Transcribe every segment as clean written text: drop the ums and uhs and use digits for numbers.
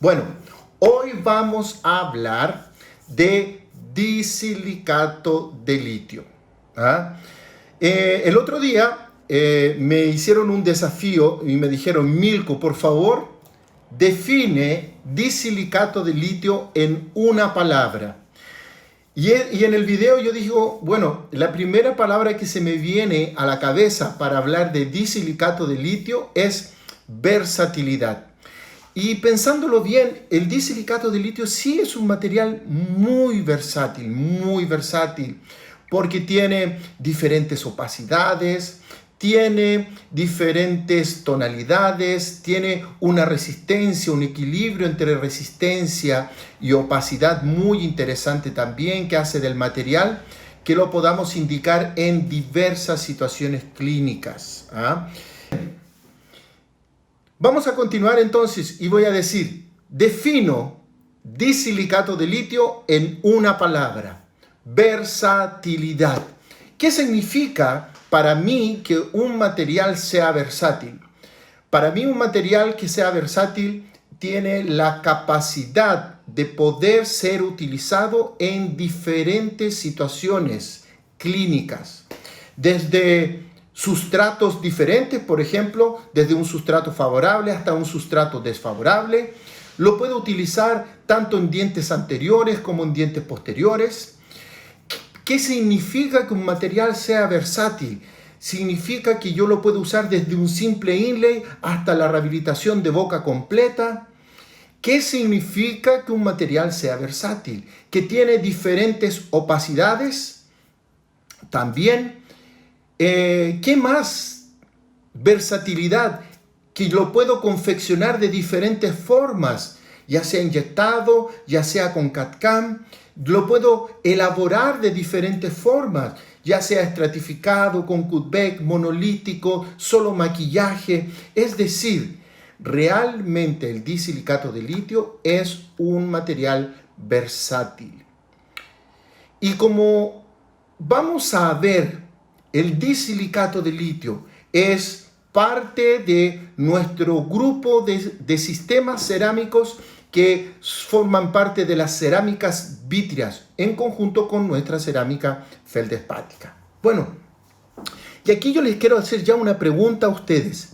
Bueno, hoy vamos a hablar de disilicato de litio. ¿Ah? El otro día me hicieron un desafío y me dijeron, Milko, por favor, define disilicato de litio en una palabra. Y en el video yo digo, bueno, la primera palabra que se me viene a la cabeza para hablar de disilicato de litio es versatilidad. Y pensándolo bien, el disilicato de litio sí es un material muy versátil, porque tiene diferentes opacidades, tiene diferentes tonalidades, tiene una resistencia, un equilibrio entre resistencia y opacidad muy interesante también, que hace del material que lo podamos indicar en diversas situaciones clínicas. Vamos a continuar entonces y voy a decir, defino disilicato de litio en una palabra: versatilidad. ¿Qué significa para mí que un material sea versátil? Para mí un material que sea versátil tiene la capacidad de poder ser utilizado en diferentes situaciones clínicas, desde sustratos diferentes, por ejemplo, desde un sustrato favorable hasta un sustrato desfavorable. Lo puedo utilizar tanto en dientes anteriores como en dientes posteriores. ¿Qué significa que un material sea versátil? Significa que yo lo puedo usar desde un simple inlay hasta la rehabilitación de boca completa. ¿Qué significa que un material sea versátil? Que tiene diferentes opacidades. También, ¿qué más? Versatilidad, que lo puedo confeccionar de diferentes formas, ya sea inyectado, ya sea con CAD/CAM. Lo puedo elaborar de diferentes formas, ya sea estratificado, con cutback, monolítico, solo maquillaje. Es decir, realmente el disilicato de litio es un material versátil. Y como vamos a ver, el disilicato de litio es parte de nuestro grupo de sistemas cerámicos que forman parte de las cerámicas vítreas en conjunto con nuestra cerámica feldespática. Bueno, y aquí yo les quiero hacer ya una pregunta a ustedes.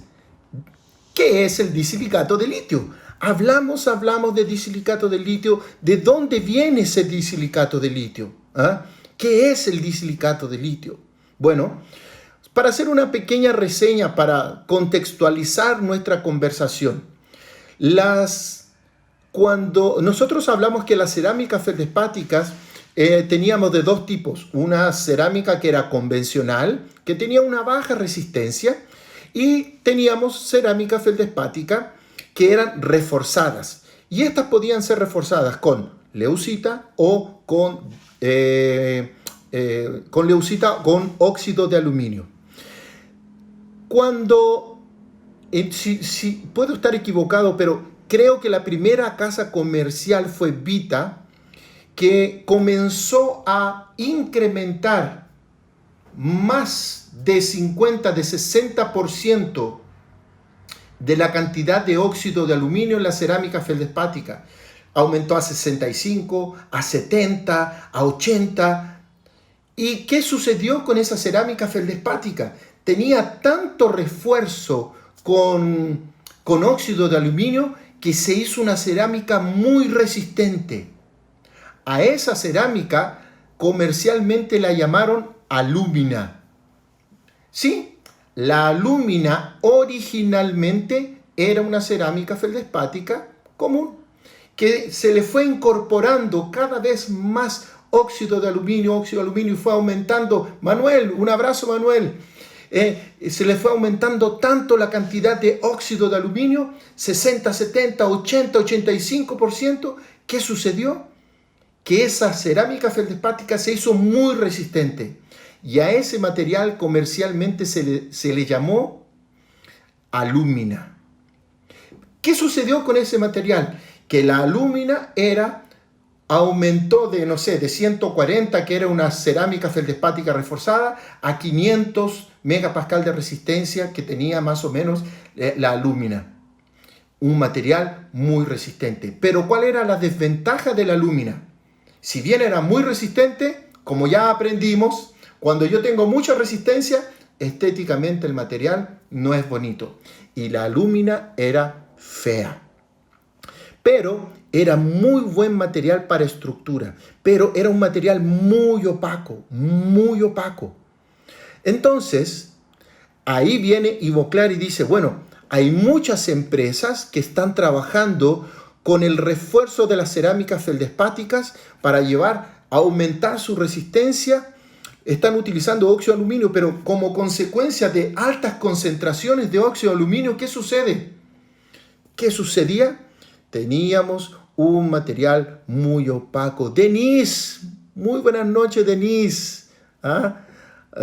¿Qué es el disilicato de litio? Hablamos de disilicato de litio. ¿De dónde viene ese disilicato de litio? ¿Qué es el disilicato de litio? Bueno, para hacer una pequeña reseña, para contextualizar nuestra conversación, cuando nosotros hablamos que las cerámicas feldespáticas teníamos de dos tipos: una cerámica que era convencional, que tenía una baja resistencia, y teníamos cerámica feldespática que eran reforzadas, y estas podían ser reforzadas con leucita o con leucita con óxido de aluminio. Puedo estar equivocado, pero creo que la primera casa comercial fue Vita, que comenzó a incrementar más de 60% de la cantidad de óxido de aluminio en la cerámica feldespática. Aumentó a 65, a 70, a 80. ¿Y qué sucedió con esa cerámica feldespática? Tenía tanto refuerzo con óxido de aluminio que se hizo una cerámica muy resistente. A esa cerámica comercialmente la llamaron alúmina. Sí, la alúmina originalmente era una cerámica feldespática común, que se le fue incorporando cada vez más óxido de aluminio, y fue aumentando. Manuel, un abrazo, Manuel. Se le fue aumentando tanto la cantidad de óxido de aluminio, 60, 70, 80, 85%. ¿Qué sucedió? Que esa cerámica feldespática se hizo muy resistente, y a ese material comercialmente se le llamó alúmina. ¿Qué sucedió con ese material? Que la alúmina aumentó de 140, que era una cerámica feldespática reforzada, a 500 megapascal de resistencia que tenía más o menos la alúmina. un material muy resistente. Pero ¿cuál era la desventaja de la alúmina? Si bien era muy resistente, como ya aprendimos, cuando yo tengo mucha resistencia, estéticamente el material no es bonito. Y la alúmina era fea. Pero era muy buen material para estructura. Pero era un material muy opaco, muy opaco. Entonces, ahí viene Ivoclar y dice, bueno, hay muchas empresas que están trabajando con el refuerzo de las cerámicas feldespáticas para aumentar su resistencia. Están utilizando óxido de aluminio, pero como consecuencia de altas concentraciones de óxido de aluminio, ¿qué sucede? ¿Qué sucedía? Teníamos un material muy opaco. Denise, muy buenas noches, Denise. ¿Ah?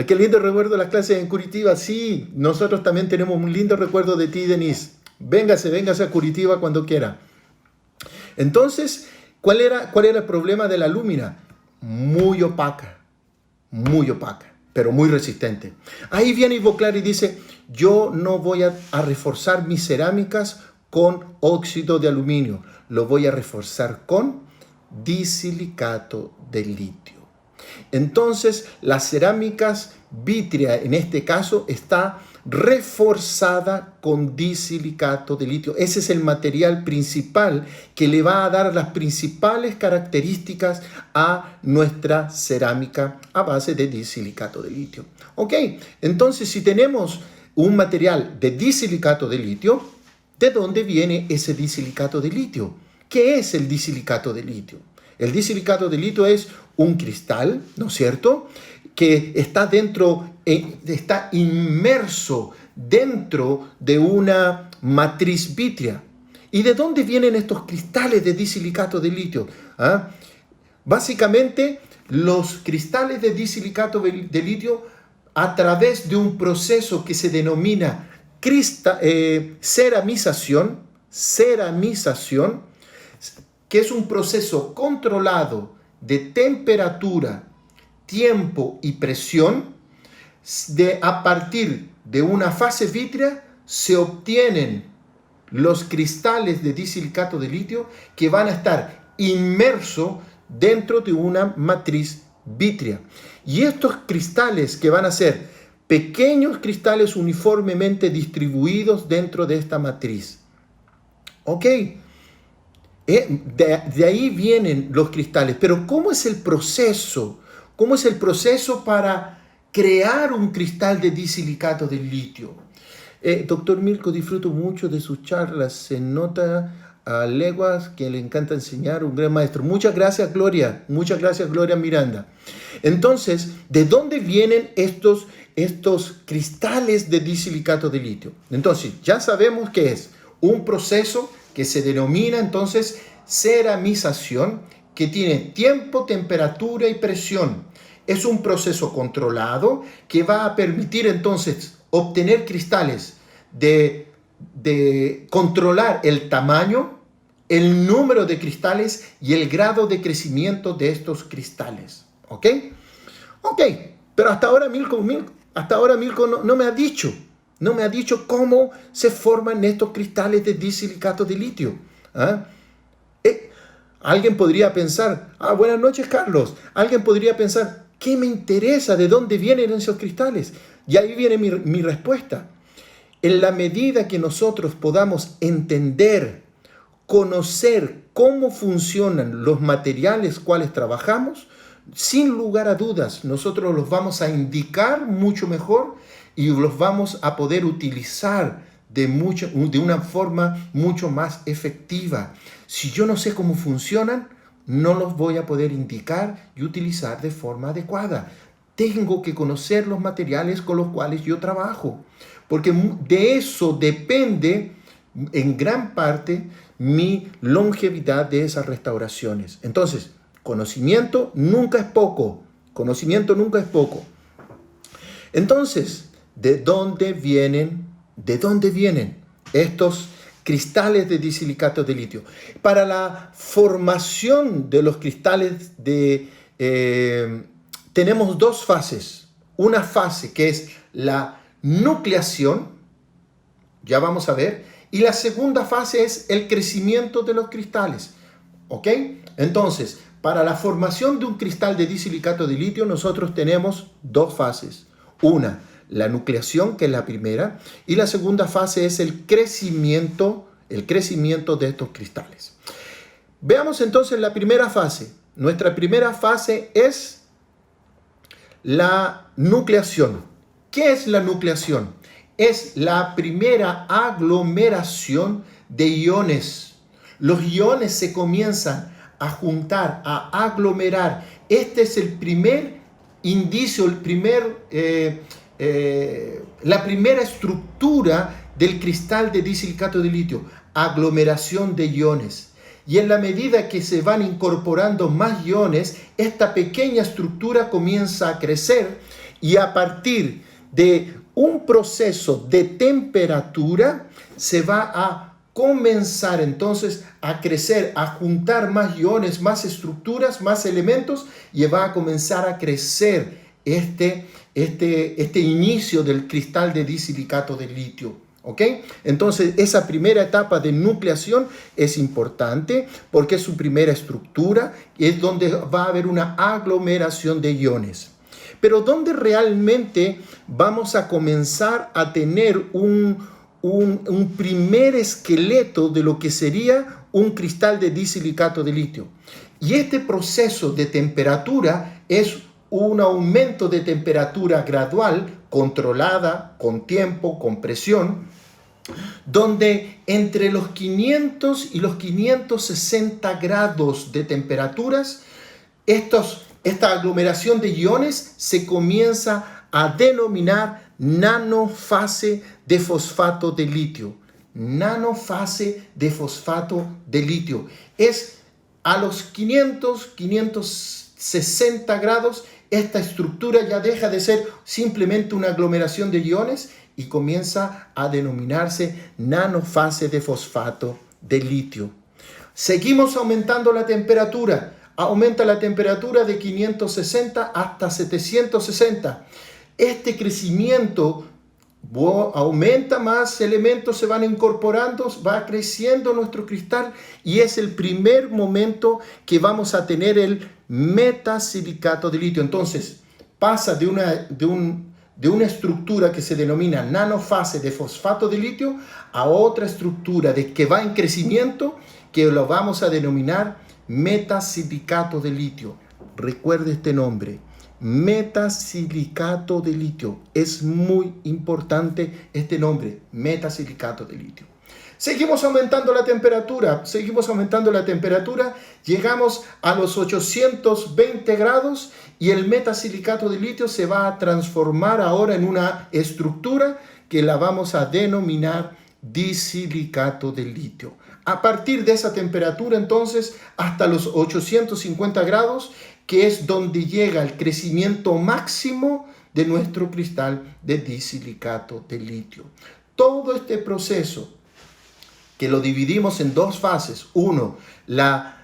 Qué lindo recuerdo de las clases en Curitiba. Sí, nosotros también tenemos un lindo recuerdo de ti, Denise. Véngase a Curitiba cuando quiera. Entonces, ¿cuál era el problema de la alúmina? Muy opaca, pero muy resistente. Ahí viene Ivoclar y dice, yo no voy a reforzar mis cerámicas con óxido de aluminio, lo voy a reforzar con disilicato de litio. Entonces, las cerámicas vítrea, en este caso, está reforzada con disilicato de litio. Ese es el material principal que le va a dar las principales características a nuestra cerámica a base de disilicato de litio. Ok, entonces si tenemos un material de disilicato de litio, ¿de dónde viene ese disilicato de litio? ¿Qué es el disilicato de litio? El disilicato de litio es un cristal, ¿no es cierto?, que está está inmerso dentro de una matriz vítrea. ¿Y de dónde vienen estos cristales de disilicato de litio? ¿Ah? Básicamente, los cristales de disilicato de litio, a través de un proceso que se denomina ceramización, que es un proceso controlado de temperatura, tiempo y presión, a partir de una fase vítrea se obtienen los cristales de disilicato de litio que van a estar inmersos dentro de una matriz vítrea. Y estos cristales que van a ser pequeños cristales uniformemente distribuidos dentro de esta matriz. ¿Ok? De ahí vienen los cristales. Pero ¿cómo es el proceso? ¿Cómo es el proceso para crear un cristal de disilicato de litio? Doctor Milko, disfruto mucho de sus charlas. Se nota a leguas que le encanta enseñar, un gran maestro. Muchas gracias, Gloria. Muchas gracias, Gloria Miranda. Entonces, ¿de dónde vienen estos cristales de disilicato de litio? Entonces, ya sabemos que es un proceso que se denomina entonces ceramización, que tiene tiempo, temperatura y presión. Es un proceso controlado que va a permitir entonces obtener cristales de controlar el tamaño, el número de cristales y el grado de crecimiento de estos cristales. ¿Ok? Ok, pero hasta ahora Milko no me ha dicho. No me ha dicho cómo se forman estos cristales de disilicato de litio. ¿Ah? Alguien podría pensar, buenas noches, Carlos. Alguien podría pensar, ¿qué me interesa? ¿De dónde vienen esos cristales? Y ahí viene mi respuesta. En la medida que nosotros podamos entender, conocer cómo funcionan los materiales cuales trabajamos, sin lugar a dudas, nosotros los vamos a indicar mucho mejor y los vamos a poder utilizar de una forma mucho más efectiva. Si yo no sé cómo funcionan, no los voy a poder indicar y utilizar de forma adecuada. Tengo que conocer los materiales con los cuales yo trabajo, porque de eso depende en gran parte mi longevidad de esas restauraciones. Entonces, conocimiento nunca es poco. Conocimiento nunca es poco. Entonces, ¿de dónde vienen estos cristales de disilicato de litio? Para la formación de los cristales tenemos dos fases. Una fase que es la nucleación, ya vamos a ver, Y la segunda fase es el crecimiento de los cristales. ¿Ok? Entonces, para la formación de un cristal de disilicato de litio, nosotros tenemos dos fases. Una, la nucleación, que es la primera, y la segunda fase es el crecimiento de estos cristales. Veamos entonces la primera fase. Nuestra primera fase es la nucleación. ¿Qué es la nucleación? Es la primera aglomeración de iones. Los iones se comienzan a juntar, a aglomerar. Este es el primer indicio, la primera estructura del cristal de disilicato de litio, aglomeración de iones. Y en la medida que se van incorporando más iones, esta pequeña estructura comienza a crecer y a partir de un proceso de temperatura se va a comenzar entonces a crecer, a juntar más iones, más estructuras, más elementos y va a comenzar a crecer este inicio del cristal de disilicato de litio. ¿Ok? Entonces, esa primera etapa de nucleación es importante porque es su primera estructura y es donde va a haber una aglomeración de iones. Pero donde realmente vamos a comenzar a tener un primer esqueleto de lo que sería un cristal de disilicato de litio. Y este proceso de temperatura es un aumento de temperatura gradual, controlada, con tiempo, con presión, donde entre los 500 y los 560 grados de temperaturas, esta aglomeración de iones se comienza a denominar nanofase de fosfato de litio. Nanofase de fosfato de litio. Es a los 560 grados, esta estructura ya deja de ser simplemente una aglomeración de iones y comienza a denominarse nanofase de fosfato de litio. Seguimos aumentando la temperatura. Aumenta la temperatura de 560 hasta 760. Este crecimiento aumenta, más elementos se van incorporando, va creciendo nuestro cristal y es el primer momento que vamos a tener el metasilicato de litio. Entonces, pasa de una estructura que se denomina nanofase de fosfato de litio a otra estructura que va en crecimiento que lo vamos a denominar metasilicato de litio. Recuerde este nombre, metasilicato de litio. Es muy importante este nombre, metasilicato de litio. Seguimos aumentando la temperatura, llegamos a los 820 grados y el metasilicato de litio se va a transformar ahora en una estructura que la vamos a denominar disilicato de litio. A partir de esa temperatura, entonces, hasta los 850 grados, que es donde llega el crecimiento máximo de nuestro cristal de disilicato de litio. Todo este proceso, que lo dividimos en dos fases. Uno, la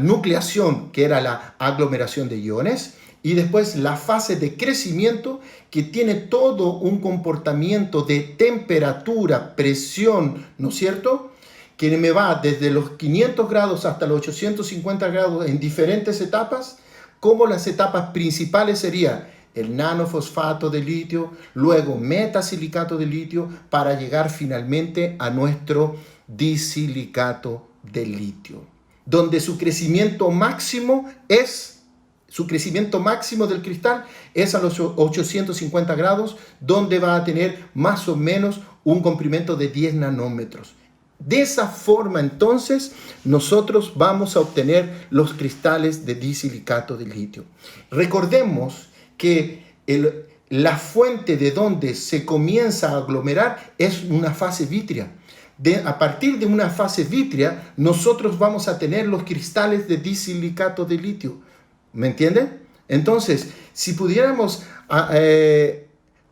nucleación, que era la aglomeración de iones, y después la fase de crecimiento, que tiene todo un comportamiento de temperatura, presión, ¿no es cierto?, que me va desde los 500 grados hasta los 850 grados en diferentes etapas, como las etapas principales serían el nanofosfato de litio, luego metasilicato de litio, para llegar finalmente a nuestro disilicato de litio, donde su crecimiento máximo del cristal es a los 850 grados, donde va a tener más o menos un comprimento de 10 nanómetros. De esa forma, entonces, nosotros vamos a obtener los cristales de disilicato de litio. Recordemos que la fuente de donde se comienza a aglomerar es una fase vítrea. A partir de una fase vítrea, nosotros vamos a tener los cristales de disilicato de litio. ¿Me entienden? Entonces, si pudiéramos,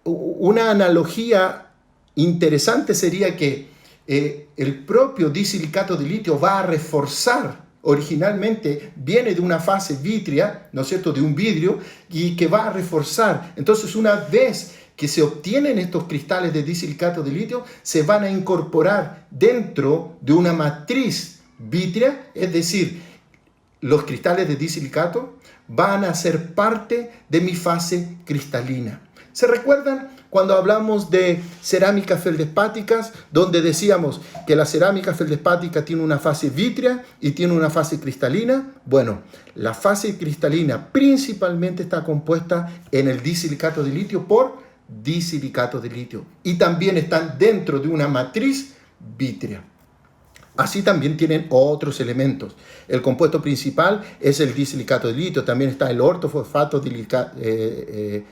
una analogía interesante sería que el propio disilicato de litio va a reforzar. Originalmente viene de una fase vítrea, ¿no es cierto?, de un vidrio, y que va a reforzar. Entonces, una vez que se obtienen estos cristales de disilicato de litio se van a incorporar dentro de una matriz vítrea, es decir, los cristales de disilicato van a ser parte de mi fase cristalina. ¿Se recuerdan cuando hablamos de cerámicas feldespáticas, donde decíamos que la cerámica feldespática tiene una fase vítrea y tiene una fase cristalina? Bueno, la fase cristalina principalmente está compuesta en el disilicato de litio por disilicato de litio y también están dentro de una matriz vítrea. Así también tienen otros elementos. El compuesto principal es el disilicato de litio. También está el ortofosfato de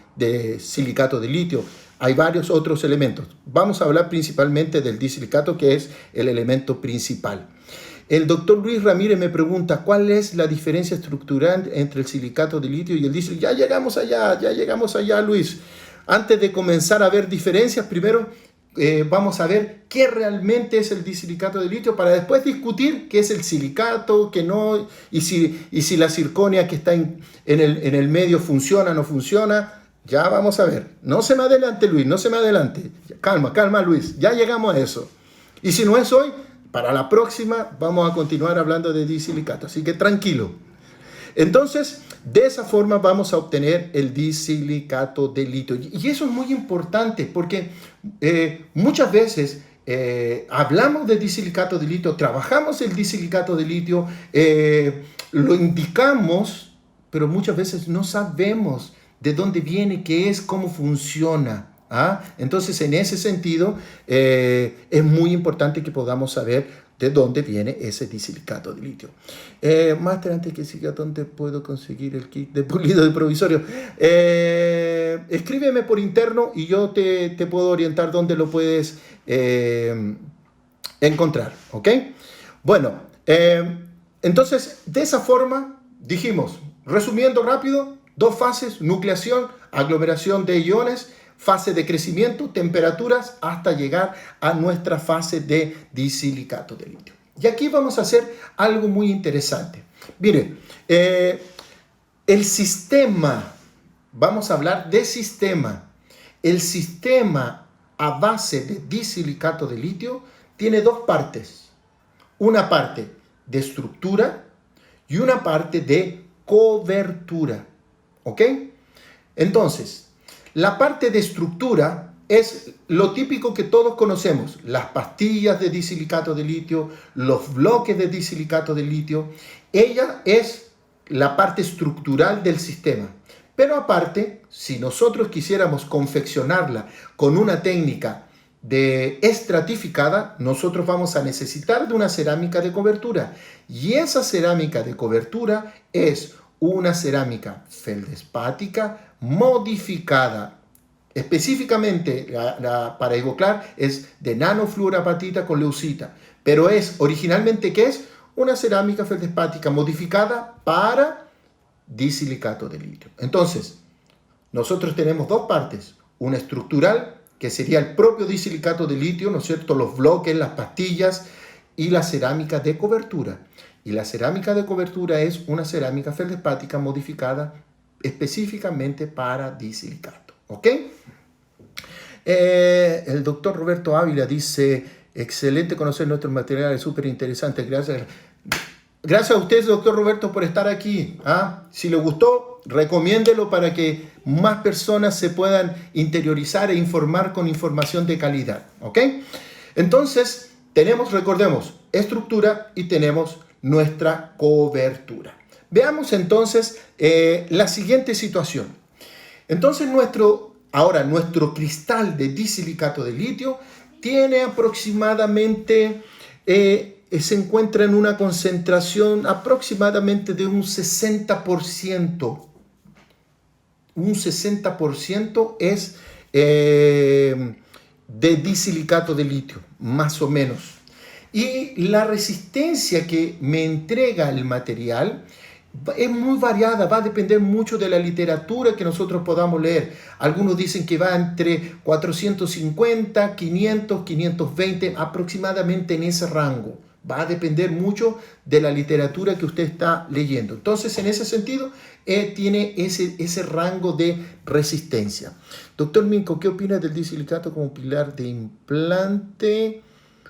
silicato de litio. Hay varios otros elementos. Vamos a hablar principalmente del disilicato, que es el elemento principal. El doctor Luis Ramírez me pregunta, ¿cuál es la diferencia estructural entre el silicato de litio y el disilicato? Ya llegamos allá, Luis. Antes de comenzar a ver diferencias, primero vamos a ver qué realmente es el disilicato de litio para después discutir qué es el silicato, qué no, y si la zirconia que está en el medio funciona o no funciona. Ya vamos a ver. No se me adelante, Luis, no se me adelante. Calma, Luis, ya llegamos a eso. Y si no es hoy, para la próxima vamos a continuar hablando de disilicato, así que tranquilo. Entonces, de esa forma vamos a obtener el disilicato de litio. Y eso es muy importante porque muchas veces hablamos de disilicato de litio, trabajamos el disilicato de litio, lo indicamos, pero muchas veces no sabemos de dónde viene, qué es, cómo funciona. Entonces, en ese sentido, es muy importante que podamos saber de dónde viene ese disilicato de litio. Máster, antes que siga, ¿dónde puedo conseguir el kit de pulido de provisorio? Escríbeme por interno y yo te puedo orientar dónde lo puedes encontrar, ¿ok? Bueno, entonces, de esa forma, dijimos, resumiendo rápido, dos fases: nucleación, aglomeración de iones, fase de crecimiento, temperaturas, hasta llegar a nuestra fase de disilicato de litio. Y aquí vamos a hacer algo muy interesante. Miren, el sistema, vamos a hablar de sistema. El sistema a base de disilicato de litio tiene dos partes. Una parte de estructura y una parte de cobertura. ¿Ok? Entonces, la parte de estructura es lo típico que todos conocemos: las pastillas de disilicato de litio, los bloques de disilicato de litio. Ella es la parte estructural del sistema. Pero aparte, si nosotros quisiéramos confeccionarla con una técnica de estratificada, nosotros vamos a necesitar de una cerámica de cobertura. Y esa cerámica de cobertura es una cerámica feldespática modificada. Específicamente para Ivoclar es de nanofluorapatita con leucita, pero es originalmente, ¿qué es? Una cerámica feldespática modificada para disilicato de litio. Entonces, nosotros tenemos dos partes: una estructural, que sería el propio disilicato de litio, ¿no es cierto?, los bloques, las pastillas, y la cerámica de cobertura. Y la cerámica de cobertura es una cerámica feldespática modificada específicamente para disilicato. ¿Ok? El doctor Roberto Ávila dice: excelente conocer nuestros materiales, súper interesante. Gracias a usted, doctor Roberto, por estar aquí. Si le gustó, recomiéndelo para que más personas se puedan interiorizar e informar con información de calidad. ¿Ok? Entonces, recordemos, estructura y tenemos nuestra cobertura. Veamos entonces la siguiente situación. Entonces, nuestro cristal de disilicato de litio tiene aproximadamente, se encuentra en una concentración aproximadamente de un 60%. Un 60% es de disilicato de litio, más o menos. Y la resistencia que me entrega el material es muy variada, va a depender mucho de la literatura que nosotros podamos leer. Algunos dicen que va entre 450, 500, 520, aproximadamente en ese rango. Va a depender mucho de la literatura que usted está leyendo. Entonces, en ese sentido, tiene ese rango de resistencia. Doctor Minco, ¿qué opina del disilicato como pilar de implante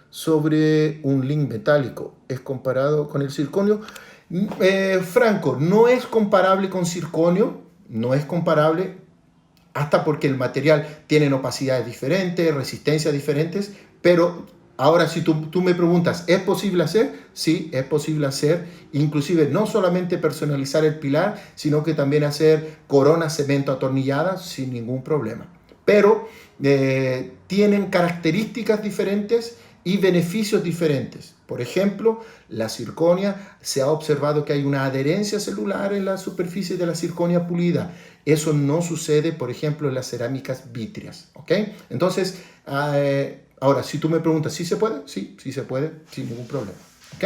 sobre un link metálico? ¿Es comparado con el circonio? Franco, no es comparable con circonio, no es comparable, hasta porque el material tiene opacidades diferentes, resistencias diferentes, pero ahora si tú me preguntas, ¿es posible hacer? Sí, es posible hacer, inclusive no solamente personalizar el pilar, sino que también hacer coronas cemento atornilladas sin ningún problema. Pero tienen características diferentes y beneficios diferentes. Por ejemplo, la circonia, se ha observado que hay una adherencia celular en la superficie de la circonia pulida. Eso no sucede, por ejemplo, en las cerámicas vítreas. ¿Ok? Entonces, ahora, si tú me preguntas, ¿sí se puede? Sí, sí se puede, sin ningún problema. ¿Ok?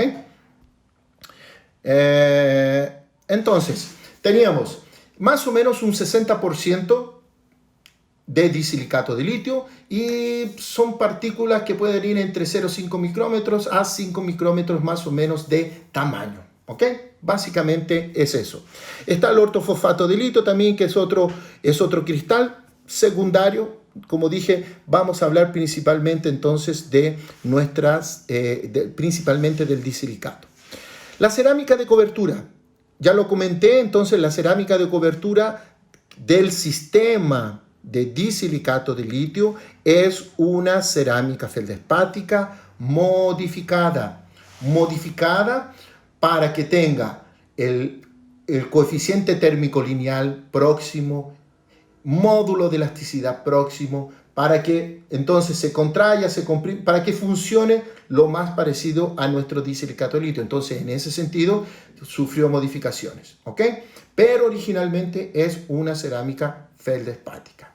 Entonces, teníamos más o menos un 60% de disilicato de litio y son partículas que pueden ir entre 0,5 micrómetros a 5 micrómetros más o menos de tamaño. ¿Ok? Básicamente es eso. Está el ortofosfato de litio también, que es otro cristal secundario. Como dije, vamos a hablar principalmente entonces de principalmente del disilicato. La cerámica de cobertura. Ya lo comenté, entonces la cerámica de cobertura del sistema de disilicato de litio es una cerámica feldespática modificada para que tenga el coeficiente térmico lineal próximo, módulo de elasticidad próximo, para que entonces se contraiga, se comprime, para que funcione lo más parecido a nuestro disilicato de litio. Entonces, en ese sentido, sufrió modificaciones, ¿ok? Pero originalmente es una cerámica feldespática.